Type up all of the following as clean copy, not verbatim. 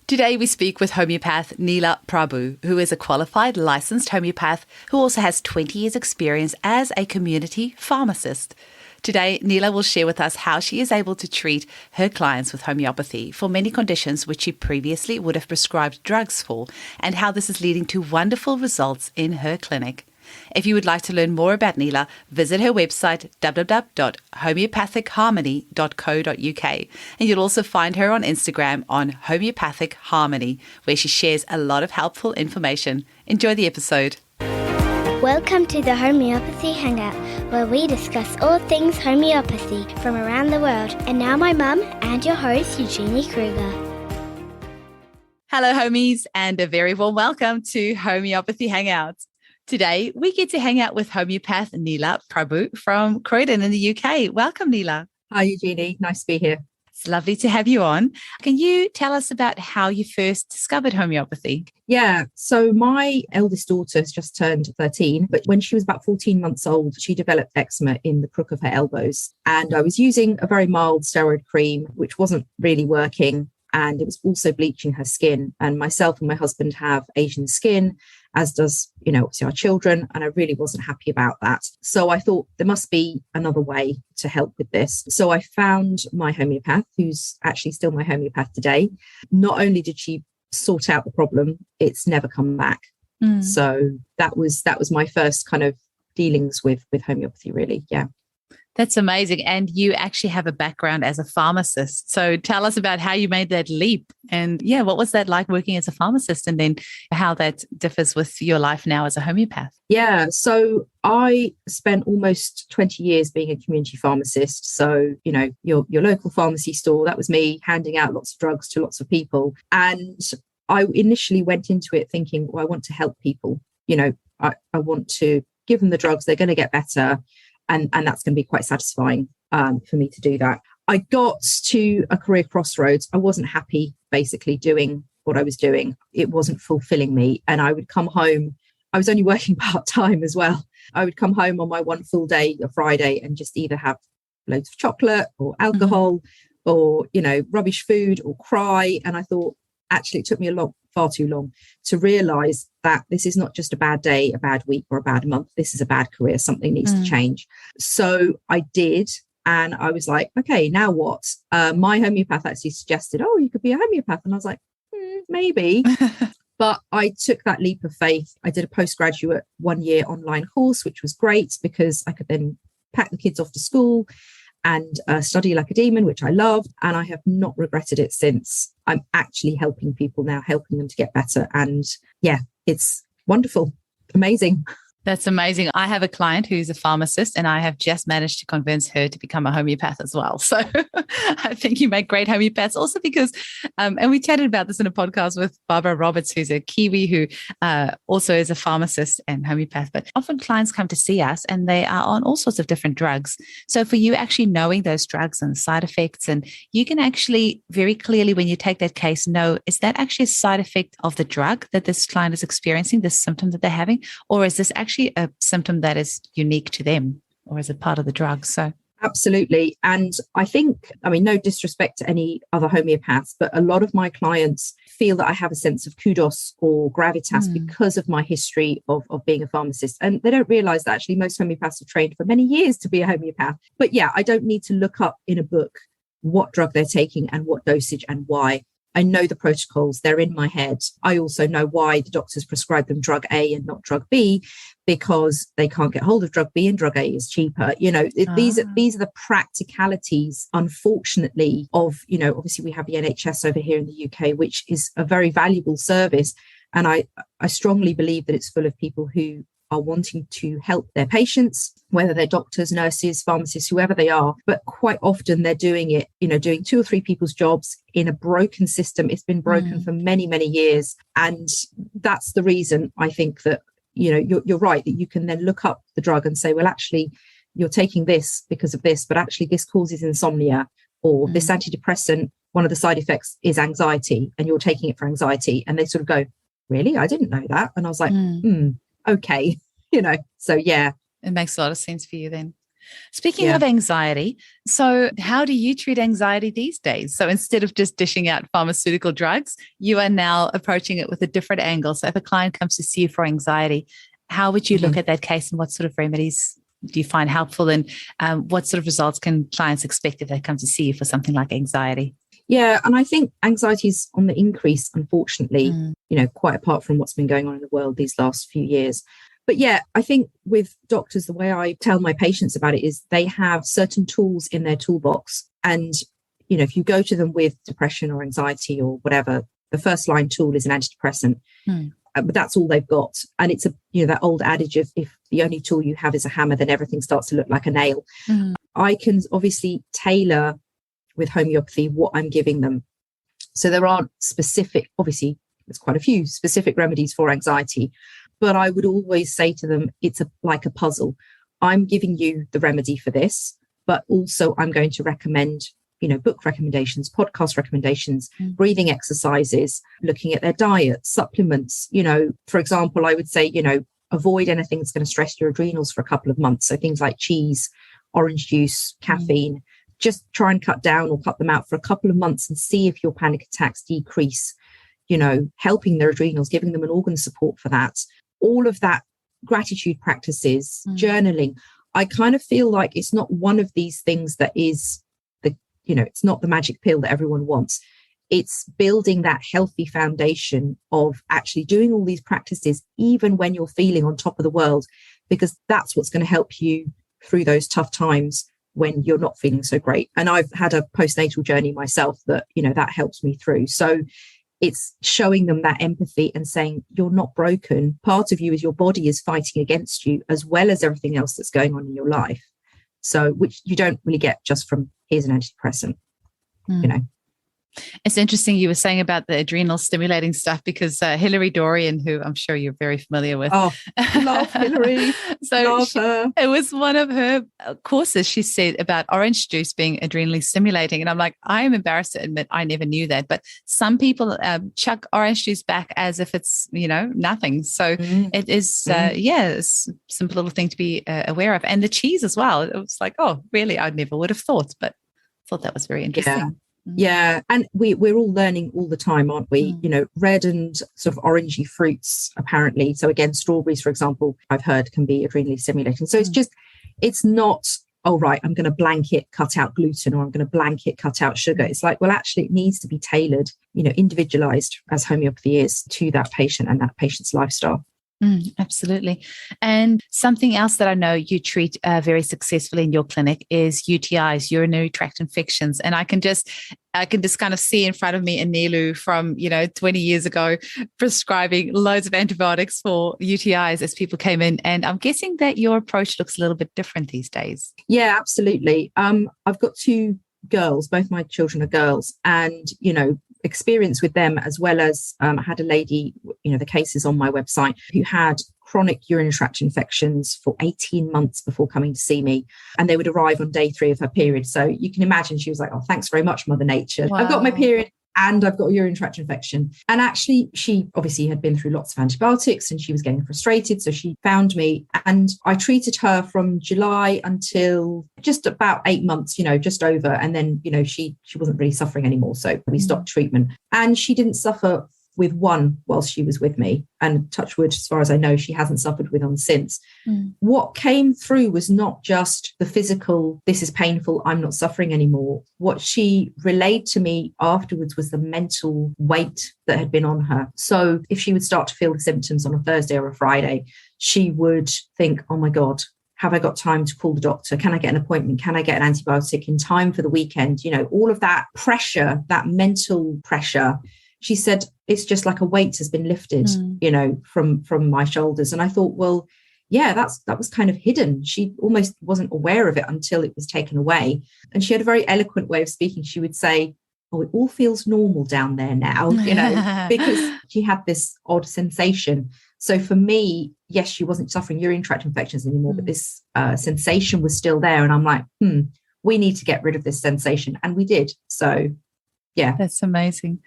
Today we speak with homeopath Neela Prabhu, who is a qualified licensed homeopath who also has 20 years experience as a community pharmacist. Today, Neela will share with us how she is able to treat her clients with homeopathy for many conditions which she previously would have prescribed drugs for, and how this is leading to wonderful results in her clinic. If you would like to learn more about Neela, visit her website www.homeopathichaharmony.co.uk, and you'll also find her on Instagram on Homeopathic Harmony, where she shares a lot of helpful information. Enjoy the episode. Welcome to the Homeopathy Hangout, where we discuss all things homeopathy from around the world. And now my mum and your host, Eugenie Kruger. Hello, homies, and a very warm welcome to Homeopathy Hangouts. Today, we get to hang out with homeopath Neela Prabhu from Croydon in the UK. Welcome, Neela. Hi, Eugenie. Nice to be here. It's lovely to have you on. Can you tell us about how you first discovered homeopathy? Yeah, so my eldest daughter has just turned 13, but when she was about 14 months old, she developed eczema in the crook of her elbows. And I was using a very mild steroid cream, which wasn't really working. And it was also bleaching her skin. And myself and my husband have Asian skin, as does, obviously our children. And I really wasn't happy about that. So I thought there must be another way to help with this. So I found my homeopath, who's actually still my homeopath today. Not only did she sort out the problem, it's never come back. So that was my first kind of dealings with homeopathy, really. Yeah. That's amazing. And you actually have a background as a pharmacist. So tell us about how you made that leap. And what was that like working as a pharmacist, and then how that differs with your life now as a homeopath? Yeah. So I spent almost 20 years being a community pharmacist. So, your local pharmacy store, that was me handing out lots of drugs to lots of people. And I initially went into it thinking, well, I want to help people. I want to give them the drugs. They're going to get better. And that's going to be quite satisfying for me to do that. I got to a career crossroads. I wasn't happy basically doing what I was doing. It wasn't fulfilling me. And I would come home. I was only working part-time as well. I would come home on my one full day, a Friday, and just either have loads of chocolate or alcohol or, rubbish food or cry. And I thought, actually, it took me far too long to realize that this is not just a bad day, a bad week, or a bad month. This is a bad career. Something needs to change. So I did. And I was like, okay, now what? My homeopath actually suggested, you could be a homeopath. And I was like, maybe. But I took that leap of faith. I did a postgraduate 1-year online course, which was great because I could then pack the kids off to school and study like a demon, which I loved. And I have not regretted it since. I'm actually helping people now, helping them to get better. And it's wonderful. Amazing. That's amazing. I have a client who's a pharmacist, and I have just managed to convince her to become a homeopath as well. So I think you make great homeopaths also because, and we chatted about this in a podcast with Barbara Roberts, who's a Kiwi who also is a pharmacist and homeopath. But often clients come to see us and they are on all sorts of different drugs. So for you actually knowing those drugs and side effects, and you can actually very clearly when you take that case know, is that actually a side effect of the drug that this client is experiencing, this symptom that they're having, or is this actually a symptom that is unique to them, or is it part of the drug? So absolutely. And I think, no disrespect to any other homeopaths, but a lot of my clients feel that I have a sense of kudos or gravitas because of my history of being a pharmacist. And they don't realize that actually most homeopaths are trained for many years to be a homeopath. But I don't need to look up in a book what drug they're taking and what dosage and why. I know the protocols, they're in my head. I also know why the doctors prescribe them drug A and not drug B, because they can't get hold of drug B and drug A is cheaper. These are the practicalities, unfortunately, of, obviously we have the NHS over here in the UK, which is a very valuable service. And I strongly believe that it's full of people who are wanting to help their patients, whether they're doctors, nurses, pharmacists, whoever they are. But quite often they're doing it, doing 2 or 3 people's jobs in a broken system. It's been broken for many, many years. And that's the reason I think that, you're right, that you can then look up the drug and say, well, actually, you're taking this because of this, but actually this causes insomnia, or this antidepressant, one of the side effects is anxiety, and you're taking it for anxiety. And they sort of go, really? I didn't know that. And I was like, okay, so yeah. It makes a lot of sense for you then. Speaking of anxiety, so how do you treat anxiety these days? So instead of just dishing out pharmaceutical drugs, you are now approaching it with a different angle. So if a client comes to see you for anxiety, how would you look at that case, and what sort of remedies do you find helpful, and what sort of results can clients expect if they come to see you for something like anxiety? Yeah, and I think anxiety is on the increase, unfortunately, quite apart from what's been going on in the world these last few years. But yeah, I think with doctors, the way I tell my patients about it is they have certain tools in their toolbox. And, if you go to them with depression or anxiety or whatever, the first line tool is an antidepressant. But that's all they've got. And it's that old adage of, if the only tool you have is a hammer, then everything starts to look like a nail. I can obviously tailor with homeopathy what I'm giving them. So there aren't specific, obviously there's quite a few specific remedies for anxiety, but I would always say to them, it's like a puzzle. I'm giving you the remedy for this, but also I'm going to recommend book recommendations, podcast recommendations, breathing exercises, looking at their diet, supplements. For example, I would say, avoid anything that's going to stress your adrenals for a couple of months. So things like cheese, orange juice, caffeine, just try and cut down or cut them out for a couple of months and see if your panic attacks decrease, helping their adrenals, giving them an organ support for that. All of that, gratitude practices, journaling. I kind of feel like it's not one of these things that is it's not the magic pill that everyone wants. It's building that healthy foundation of actually doing all these practices, even when you're feeling on top of the world, because that's what's going to help you through those tough times when you're not feeling so great. And I've had a postnatal journey myself that, that helps me through. So it's showing them that empathy and saying, you're not broken. Part of you is your body is fighting against you, as well as everything else that's going on in your life. So, which you don't really get just from, here's an antidepressant, It's interesting you were saying about the adrenal stimulating stuff, because Hilary Dorian, who I'm sure you're very familiar with. Oh, love Hilary. Love her. It was one of her courses. She said about orange juice being adrenally stimulating. And I'm like, I am embarrassed to admit I never knew that. But some people chuck orange juice back as if it's, nothing. So it is, it's a simple little thing to be aware of. And the cheese as well. It was like, oh, really? I never would have thought, but I thought that was very interesting. Yeah. And we're all learning all the time, aren't we? Red and sort of orangey fruits, apparently. So again, strawberries, for example, I've heard can be adrenally stimulating. So it's not, oh, right, I'm going to blanket cut out gluten, or I'm going to blanket cut out sugar. It's like, well, actually it needs to be tailored, individualized, as homeopathy is, to that patient and that patient's lifestyle. Absolutely. And something else that I know you treat very successfully in your clinic is UTIs, urinary tract infections. And I can just kind of see in front of me Neela from, 20 years ago, prescribing loads of antibiotics for UTIs as people came in. And I'm guessing that your approach looks a little bit different these days. Yeah, absolutely. I've got two girls, both my children are girls, and, experience with them, as well as I had a lady, the case is on my website, who had chronic urinary tract infections for 18 months before coming to see me, and they would arrive on day 3 of her period. So you can imagine she was like, oh, thanks very much, Mother Nature. Wow. I've got my period and I've got a urinary tract infection. And actually, she obviously had been through lots of antibiotics and she was getting frustrated. So she found me, and I treated her from July until just about 8 months, just over. And then, she wasn't really suffering anymore. So we stopped treatment, and she didn't suffer with one whilst she was with me. And touch wood, as far as I know, she hasn't suffered with one since. What came through was not just the physical, this is painful, I'm not suffering anymore. What she relayed to me afterwards was the mental weight that had been on her. So if she would start to feel the symptoms on a Thursday or a Friday, she would think, oh my God, have I got time to call the doctor? Can I get an appointment? Can I get an antibiotic in time for the weekend? All of that pressure, that mental pressure. She said, it's just like a weight has been lifted, from my shoulders. And I thought, well, yeah, that was kind of hidden. She almost wasn't aware of it until it was taken away. And she had a very eloquent way of speaking. She would say, oh, it all feels normal down there now, because she had this odd sensation. So for me, yes, she wasn't suffering urinary tract infections anymore, but this sensation was still there. And I'm like, we need to get rid of this sensation. And we did. So Yeah. That's amazing.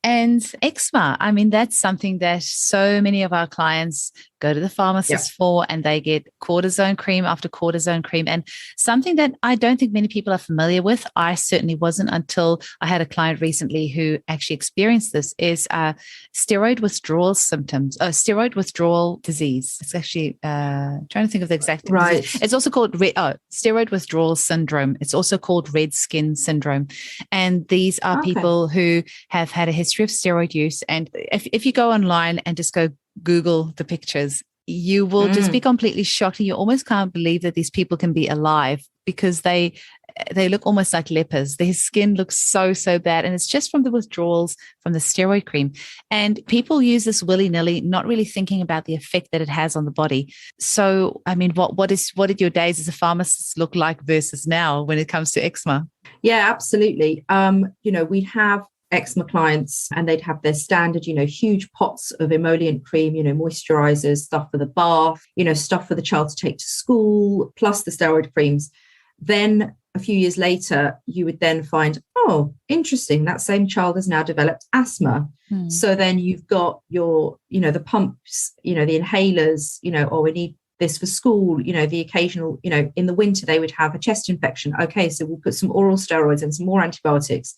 And eczema, I mean, that's something that so many of our clients go to the pharmacist for, and they get cortisone cream after cortisone cream. And something that I don't think many people are familiar with, I certainly wasn't until I had a client recently who actually experienced this, is steroid withdrawal symptoms, steroid withdrawal disease. It's actually trying to think of the exact disease. It's also called steroid withdrawal syndrome. It's also called red skin syndrome. And these are people who have had a history of steroid use. And if you go online and just go Google the pictures, you will just be completely shocked. And you almost can't believe that these people can be alive, because they look almost like lepers. Their skin looks so bad. And it's just from the withdrawals from the steroid cream. And people use this willy-nilly, not really thinking about the effect that it has on the body. So, I mean, what did your days as a pharmacist look like versus now when it comes to eczema? Yeah, absolutely. We'd have eczema clients and they'd have their standard, huge pots of emollient cream, moisturizers, stuff for the bath, stuff for the child to take to school, plus the steroid creams. Then a few years later, you would then find, oh, interesting, that same child has now developed asthma. So then you've got your, the pumps, the inhalers, we need this for school, the occasional, in the winter, they would have a chest infection. Okay, so we'll put some oral steroids and some more antibiotics.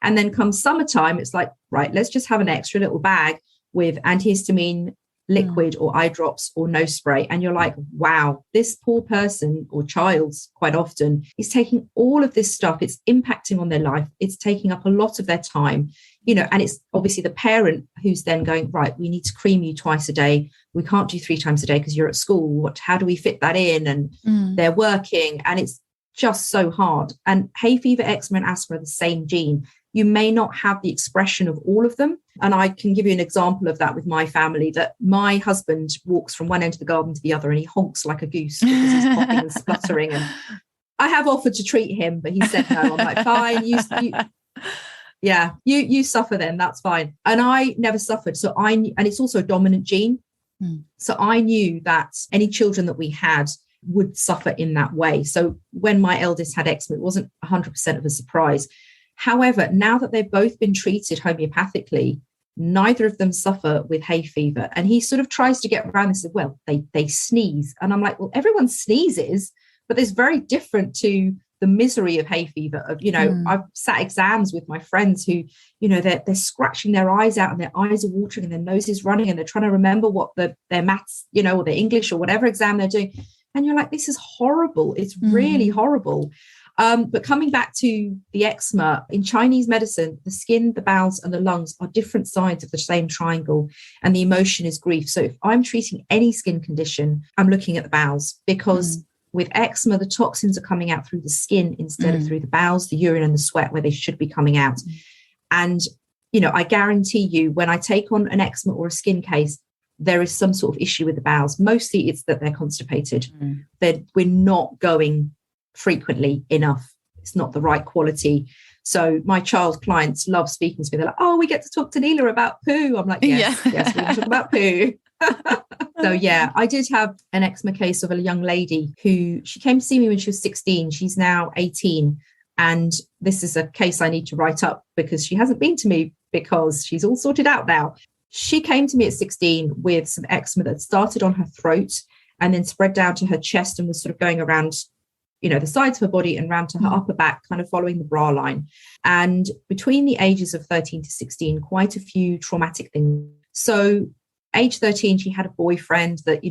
And then come summertime, it's like, right, let's just have an extra little bag with antihistamine liquid or eye drops or nose spray. And you're like, wow, this poor person or child quite often is taking all of this stuff. It's impacting on their life. It's taking up a lot of their time, and it's obviously the parent who's then going, right, we need to cream you twice a day. We can't do 3 times a day because you're at school. How do we fit that in? And they're working, and it's just so hard. And hay fever, eczema and asthma are the same gene. You may not have the expression of all of them. And I can give you an example of that with my family, that my husband walks from one end of the garden to the other and he honks like a goose because he's coughing and spluttering. And I have offered to treat him, but he said no. I'm like, fine, you suffer then, that's fine. And I never suffered. And it's also a dominant gene. So I knew that any children that we had would suffer in that way. So when my eldest had eczema, it wasn't 100% of a surprise. However, now that they've both been treated homeopathically, neither of them suffer with hay fever. And he sort of tries to get around this as well. They sneeze. And I'm like, well, everyone sneezes, but there's very different to the misery of hay fever. Of, I've sat exams with my friends who, they're scratching their eyes out and their eyes are watering and their nose is running and they're trying to remember what their maths, or their English or whatever exam they're doing. And you're like, this is horrible. It's really horrible. But coming back to the eczema, in Chinese medicine, the skin, the bowels and the lungs are different sides of the same triangle. And the emotion is grief. So if I'm treating any skin condition, I'm looking at the bowels, because with eczema, the toxins are coming out through the skin instead of through the bowels, the urine and the sweat, where they should be coming out. And, I guarantee you, when I take on an eczema or a skin case, there is some sort of issue with the bowels. Mostly it's that they're constipated. We're not going frequently enough. It's not the right quality. So my child clients love speaking to me. They're like, oh, we get to talk to Neela about poo. I'm like, yes, we can talk about poo. So yeah, I did have an eczema case of a young lady who, she came to see me when she was 16. She's now 18. And this is a case I need to write up because she hasn't been to me because she's all sorted out now. She came to me at 16 with some eczema that started on her throat and then spread down to her chest and was sort of going around, the sides of her body and round to her upper back, kind of following the bra line. And between the ages of 13 to 16, quite a few traumatic things. So age 13, she had a boyfriend that,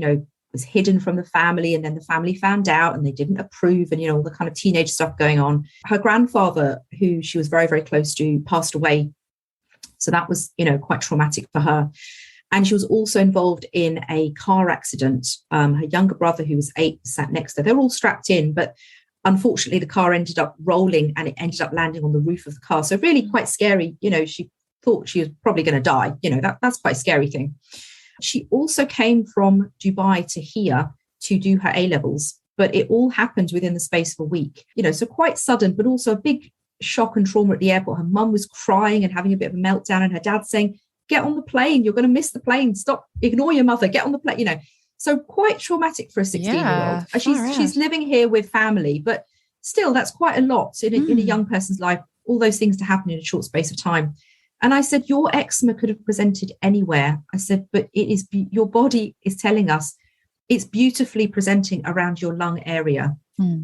was hidden from the family, and then the family found out and they didn't approve, and, all the kind of teenage stuff going on. Her grandfather, who she was very, very close to, passed away. So that was, quite traumatic for her. And she was also involved in a car accident. Her younger brother, who was 8, sat next to her. They were all strapped in, but unfortunately the car ended up rolling and it ended up landing on the roof of the car. So really quite scary. She thought she was probably going to die. That's quite a scary thing. She also came from Dubai to here to do her A-levels, but it all happened within the space of a week. So quite sudden, but also a big shock and trauma at the airport. Her mum was crying and having a bit of a meltdown, and her dad saying, get on the plane, you're going to miss the plane, stop, ignore your mother, get on the plane, So quite traumatic for a 16-year-old. She's living here with family, but still that's quite a lot in a young person's life all those things to happen in a short space of time. And I said, your eczema could have presented anywhere. I said, but it is, your body is telling us it's beautifully presenting around your lung area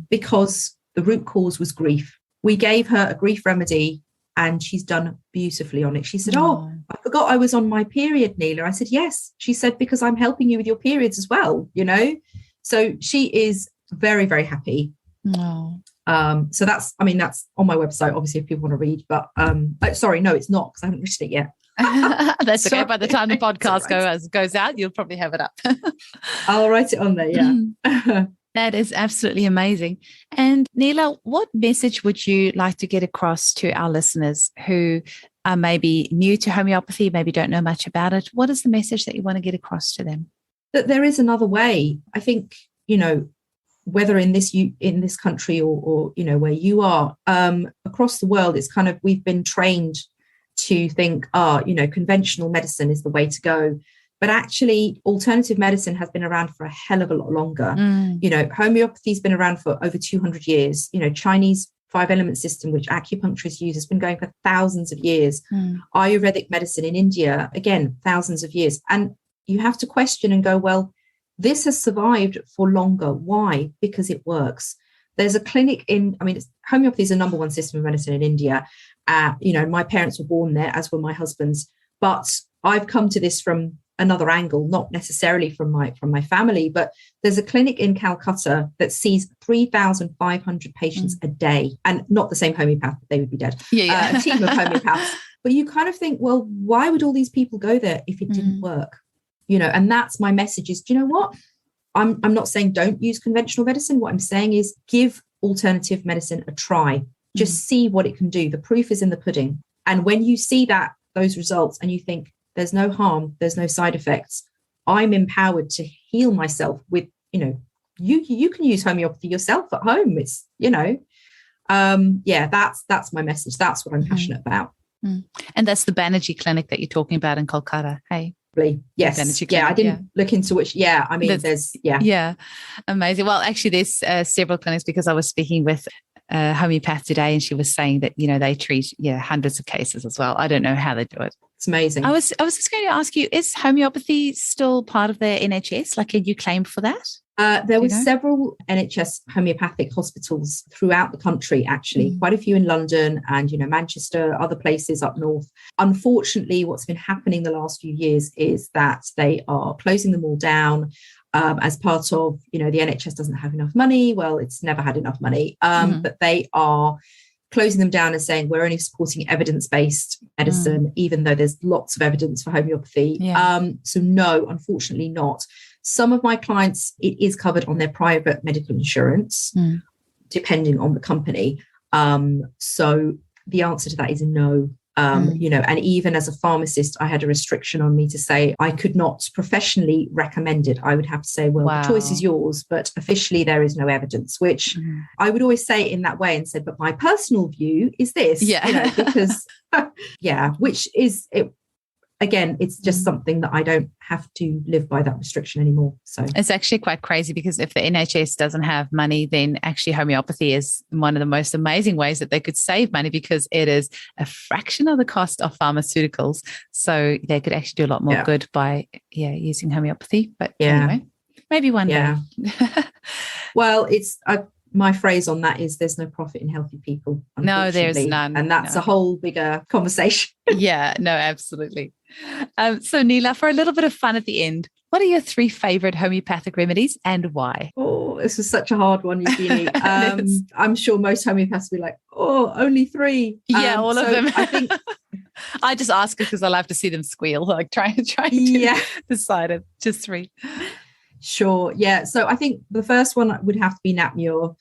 because the root cause was grief. We gave her a grief remedy and she's done beautifully on it. She said, oh, I forgot I was on my period, Neela. I said, yes. She said, because I'm helping you with your periods as well, you know? So she is very, very happy. So that's on my website, obviously, if people want to read, but sorry, no, it's not because I haven't written it yet. That's okay. By the time the podcast goes out, you'll probably have it up. I'll write it on there. Yeah. That is absolutely amazing. And Neela, what message would you like to get across to our listeners who are maybe new to homeopathy, maybe don't know much about it? What is the message that you want to get across to them? That there is another way. I think, you know, whether in this country or you know, where you are, across the world, it's kind of, we've been trained to think, you know, conventional medicine is the way to go. But actually, alternative medicine has been around for a hell of a lot longer. You know, homeopathy has been around for over 200 years. You know, Chinese 5-element system, which acupuncturists use, has been going for thousands of years. Ayurvedic medicine in India, again, thousands of years. And you have to question and go, well, this has survived for longer. Why? Because it works. There's a clinic homeopathy is the number one system of medicine in India. You know, my parents were born there, as were my husband's. But I've come to this from another angle, not necessarily from my family, but there's a clinic in Calcutta that sees 3,500 patients a day, and not the same homeopath, they would be dead. A team of homeopaths. But you kind of think, well, why would all these people go there if it didn't work? You know, and that's my message is, do you know what? I'm not saying don't use conventional medicine. What I'm saying is give alternative medicine a try. Just see what it can do. The proof is in the pudding. And when you see those results and you think there's no harm, there's no side effects, I'm empowered to heal myself with, you know, you can use homeopathy yourself at home. It's, you know, that's my message. That's what I'm passionate about. And that's the Banerjee clinic that you're talking about in Kolkata. Hey. Yes. I didn't look into which. Yeah. I mean, Yeah. Amazing. Well, actually there's several clinics, because I was speaking with a homeopath today and she was saying that, you know, they treat hundreds of cases as well. I don't know how they do it. It's amazing. I was just going to ask you, is homeopathy still part of the NHS? Like, can you claim for that? There were several NHS homeopathic hospitals throughout the country, actually, quite a few in London and, you know, Manchester, other places up north. Unfortunately, what's been happening the last few years is that they are closing them all down as part of, you know, the NHS doesn't have enough money. Well, it's never had enough money, but they are closing them down and saying we're only supporting evidence-based medicine, even though there's lots of evidence for homeopathy. So no, unfortunately not. Some of my clients, it is covered on their private medical insurance, depending on the company. So the answer to that is no. You know, and even as a pharmacist, I had a restriction on me to say I could not professionally recommend it. I would have to say, well, the choice is yours, but officially there is no evidence, which I would always say in that way and said, but my personal view is this, you know, because, which is it. Again, it's just something that I don't have to live by that restriction anymore. So it's actually quite crazy, because if the NHS doesn't have money, then actually homeopathy is one of the most amazing ways that they could save money, because it is a fraction of the cost of pharmaceuticals. So they could actually do a lot more good by using homeopathy. But anyway, maybe one day. Well, it's my phrase on that is there's no profit in healthy people. No, there's none. And that's a whole bigger conversation. No, absolutely. So Neela, for a little bit of fun at the end, what are your 3 favorite homeopathic remedies and why? Oh, this is such a hard one, Eugenie. I'm sure most homeopaths will be like, only 3. All of them. I think I just ask because I love to see them squeal, like trying to decide it. Just 3. Sure. Yeah. So I think the first one would have to be Napmure,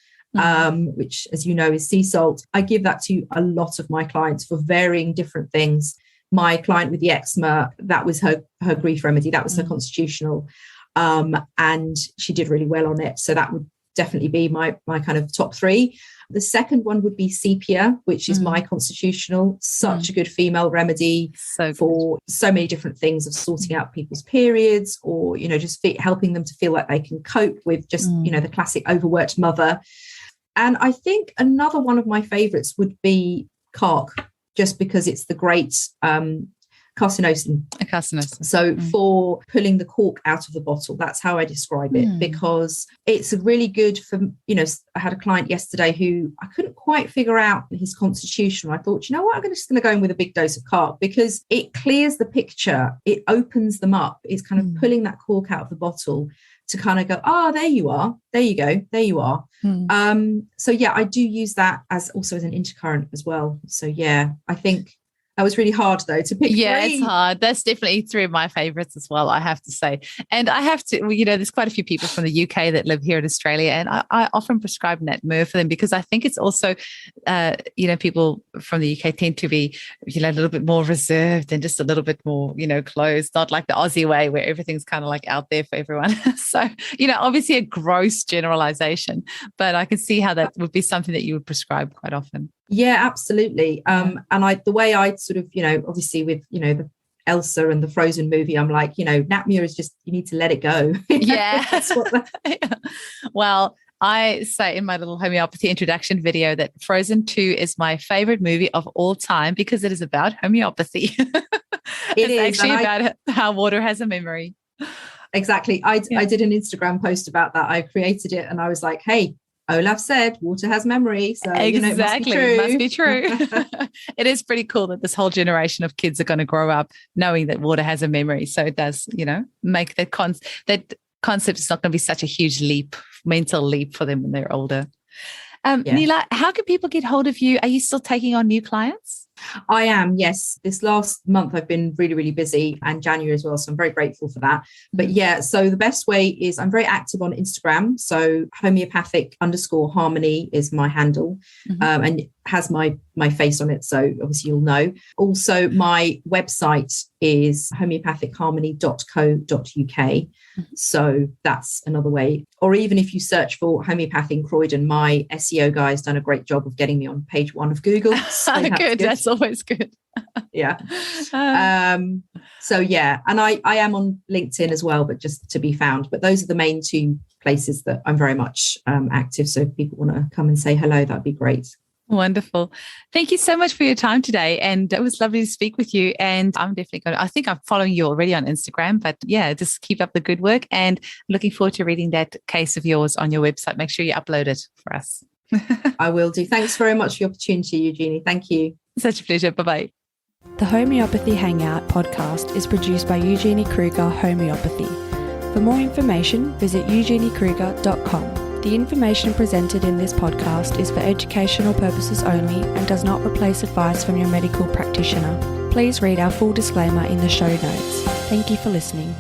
which, as you know, is sea salt. I give that to a lot of my clients for varying different things. My client with the eczema, that was her grief remedy. That was her constitutional. And she did really well on it. So that would definitely be my kind of top 3. The second one would be sepia, which is my constitutional. Such a good female remedy for so many different things, of sorting out people's periods, or, you know, just helping them to feel like they can cope with just, you know, the classic overworked mother. And I think another one of my favorites would be carc, just because it's the great carcinosin. A carcinosin. So for pulling the cork out of the bottle, that's how I describe it, because it's really good for, I had a client yesterday who I couldn't quite figure out his constitution. I thought, you know what, I'm just going to go in with a big dose of carc, because it clears the picture. It opens them up. It's kind of pulling that cork out of the bottle to kind of go, there you are. There you go. There you are. So yeah, I do use that as also as an intercurrent as well. So yeah, I think that was really hard though to pick. Yeah, three. It's hard. That's definitely three of my favorites as well, I have to say. And I have to, there's quite a few people from the UK that live here in Australia, and I often prescribe Natmur for them, because I think it's also, people from the UK tend to be, a little bit more reserved and just a little bit more, closed, not like the Aussie way where everything's kind of like out there for everyone. So, obviously a gross generalization, but I can see how that would be something that you would prescribe quite often. Yeah, absolutely. And the way I sort of, obviously with, the Elsa and the Frozen movie, I'm like, Natmur is just, you need to let it go. Yeah. Well, I say in my little homeopathy introduction video that Frozen 2 is my favorite movie of all time, because it is about homeopathy. It's actually about how water has a memory. Exactly. I did an Instagram post about that. I created it and I was like, hey, Olaf said water has memory. So exactly, it must be true. It is pretty cool that this whole generation of kids are going to grow up knowing that water has a memory. So it does, make that concept is not going to be such a huge mental leap for them when they're older. Neela, how can people get hold of you? Are you still taking on new clients? I am, yes. This last month I've been really, really busy, and January as well. So I'm very grateful for that. But yeah, so the best way is I'm very active on Instagram. So homeopathic_harmony is my handle, and has my face on it. So obviously you'll know. Also, my website is homeopathicharmony.co.uk. So that's another way. Or even if you search for homeopathy in Croydon, my SEO guy's done a great job of getting me on page 1 of Google. So good. That's always good. Yeah. So yeah, and I am on LinkedIn as well, but just to be found. But those are the main 2 places that I'm very much active. So if people want to come and say hello, that'd be great. Wonderful. Thank you so much for your time today. And it was lovely to speak with you. And I'm definitely I think I'm following you already on Instagram, but yeah, just keep up the good work. And I'm looking forward to reading that case of yours on your website. Make sure you upload it for us. I will do. Thanks very much for the opportunity, Eugenie. Thank you. Such a pleasure. Bye-bye. The Homeopathy Hangout podcast is produced by Eugenie Kruger Homeopathy. For more information, visit eugeniekruger.com. The information presented in this podcast is for educational purposes only and does not replace advice from your medical practitioner. Please read our full disclaimer in the show notes. Thank you for listening.